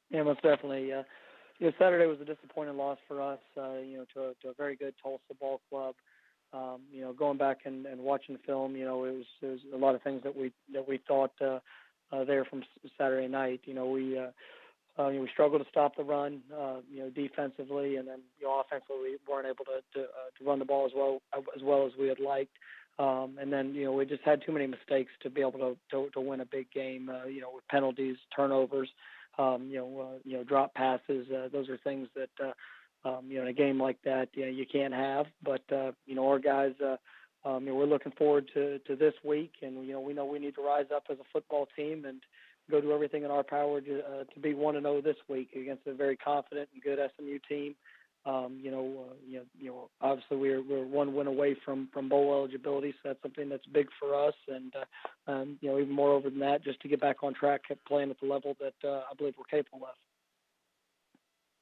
Yeah, most definitely. Saturday was a disappointing loss for us. To a very good Tulsa ball club. Going back and watching the film, it was a lot of things that we thought there from Saturday night. We struggled to stop the run, defensively, and then offensively we weren't able to run the ball as well as we had liked. And then we just had too many mistakes to be able to win a big game. With penalties, turnovers, drop passes. Those are things that in a game like that you can't have. But our guys. We're looking forward to this week, and we know we need to rise up as a football team and go do everything in our power to be 1-0 this week against a very confident and good SMU team. Obviously we're one win away from bowl eligibility, so that's something that's big for us. And even more over than that, just to get back on track, kept playing at the level that I believe we're capable of.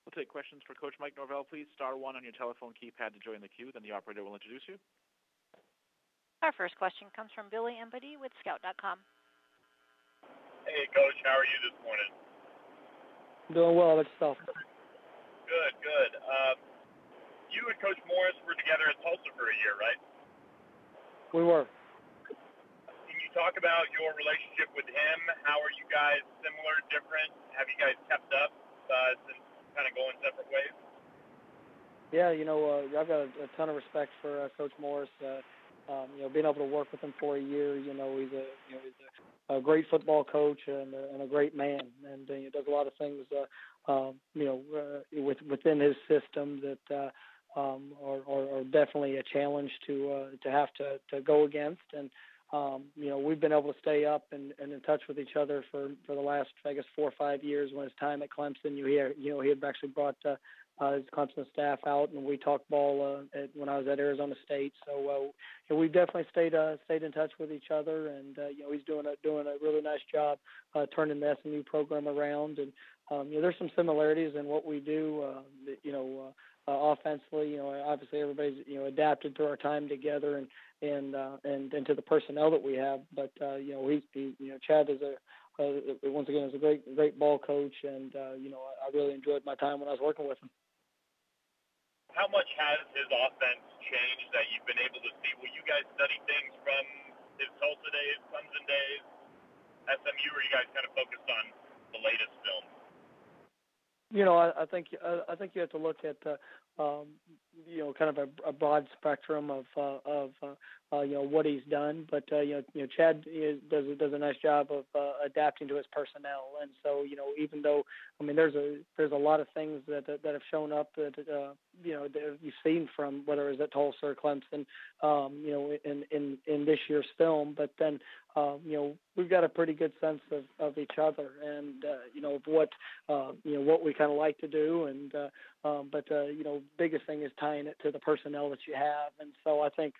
We'll take questions for Coach Mike Norvell. Please star 1 on your telephone keypad to join the queue. Then the operator will introduce you. Our first question comes from Billy Embody with Scout.com. Hey, Coach. How are you this morning? Doing well. It's yourself? Good. You and Coach Morris were together at Tulsa for a year, right? We were. Can you talk about your relationship with him? How are you guys similar, different? Have you guys kept up since kind of going separate ways? Yeah, I've got a ton of respect for Coach Morris. Being able to work with him for a year, he's a great football coach and a great man, and he does a lot of things, within his system that are definitely a challenge to have to go against. And we've been able to stay up and in touch with each other for the last, I guess, 4 or 5 years. When his time at Clemson, he had actually brought his Clemson staff out, and we talked ball when I was at Arizona State. So we've definitely stayed in touch with each other, and he's doing a really nice job turning the SMU program around. And there's some similarities in what we do. Offensively, obviously everybody's adapted through our time together and to the personnel that we have. But Chad is once again is a great ball coach, and I really enjoyed my time when I was working with him. How much has his offense changed that you've been able to see? Will you guys study things from his Tulsa days, Clemson days, SMU, or are you guys kind of focused on the latest film? I think you have to look at kind of a broad spectrum of what he's done, but Chad does a nice job of adapting to his personnel, and so even though there's a lot of things that have shown up that that you've seen from whether it's at Tulsa or Clemson, in this year's film, but then we've got a pretty good sense of each other and of what we kind of like to do, and but biggest thing is tying it to the personnel that you have. And so I think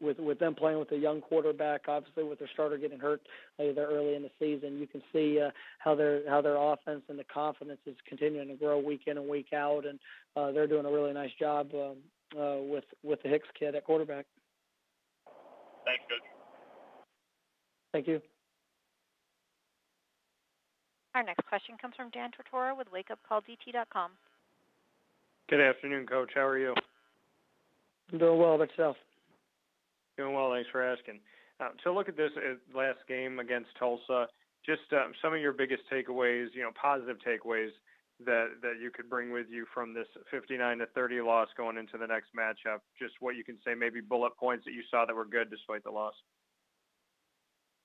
with them playing with a young quarterback, obviously with their starter getting hurt there early in the season, you can see how their offense and the confidence is continuing to grow week in and week out, and they're doing a really nice job with the Hicks kid at quarterback. Thanks, Coach. Thank you. Our next question comes from Dan Tortora with WakeUpCallDT.com. Good afternoon, Coach. How are you? I'm doing well. About yourself? Doing well. Thanks for asking. So look at this last game against Tulsa. Just some of your biggest takeaways, positive takeaways that you could bring with you from this 59-30 loss going into the next matchup. Just what you can say, maybe bullet points that you saw that were good despite the loss.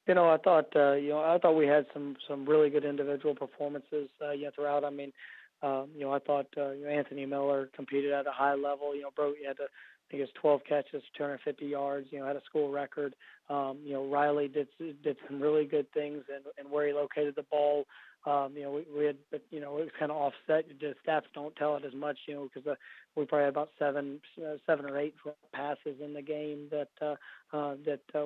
I thought we had some really good individual performances throughout. I thought Anthony Miller competed at a high level. He had I think it was 12 catches, 250 yards. Had a school record. Riley did some really good things and where he located the ball. We had, but it was kind of offset. The stats don't tell it as much, because we probably had about seven or eight passes in the game that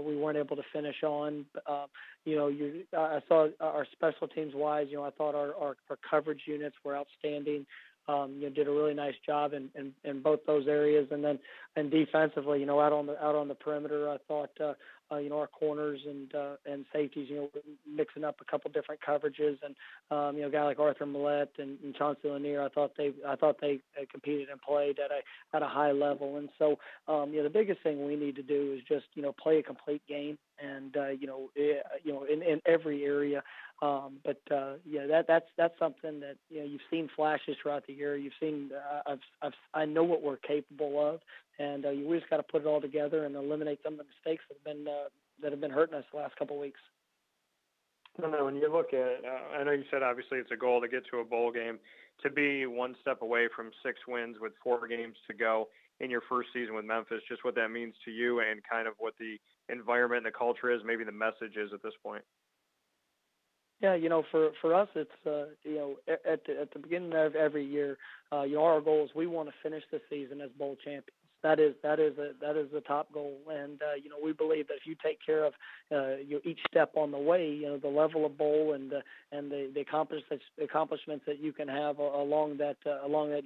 we weren't able to finish on. I saw our special teams wise. I thought our coverage units were outstanding. did a really nice job in both those areas. And defensively, out on the perimeter, I thought our corners and safeties, mixing up a couple different coverages, and a guy like Arthur Millette and Chauncey Lanier, I thought they competed and played at a high level. And so the biggest thing we need to do is just play a complete game, and in every area. That's something that you've seen flashes throughout the year. You've seen I know what we're capable of, and we just got to put it all together and eliminate some of the mistakes that have been hurting us the last couple of weeks. No, when you look at, I know you said obviously it's a goal to get to a bowl game. To be one step away from 6 wins with 4 games to go in your first season with Memphis, just what that means to you and kind of what the environment and the culture is, maybe the message is at this point. Yeah, for us, it's at the beginning of every year, our goal is we want to finish the season as bowl champions. That is the top goal, and we believe that if you take care of each step on the way, the level of bowl and the accomplishments that you can have along that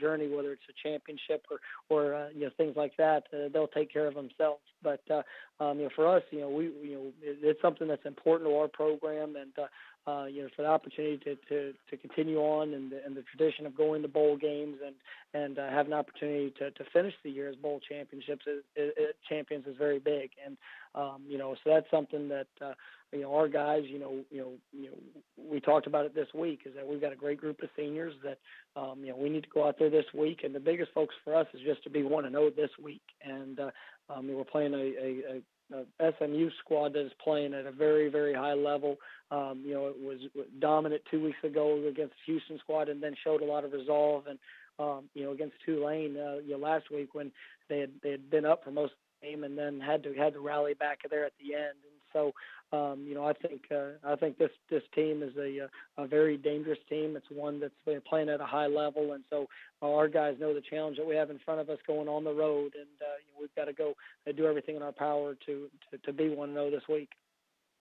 journey, whether it's a championship or things like that, they'll take care of themselves. But for us, it's something that's important to our program, and for the opportunity to continue on and the tradition of going to bowl games and have an opportunity to finish the year as bowl champions is very big. And so that's something that our guys, we talked about it this week, is that we've got a great group of seniors that we need to go out there this week, and the biggest focus for us is just to be 1-0 this week. And we're playing a SMU squad that is playing at a very, very high level. It was dominant 2 weeks ago against the Houston squad, and then showed a lot of resolve. And against Tulane last week, when they had been up for most of the game and then had to rally back there at the end. And so I think this team is a very dangerous team. It's one that's been playing at a high level, and so our guys know the challenge that we have in front of us going on the road, and we've got to go and do everything in our power to be 1-0 this week.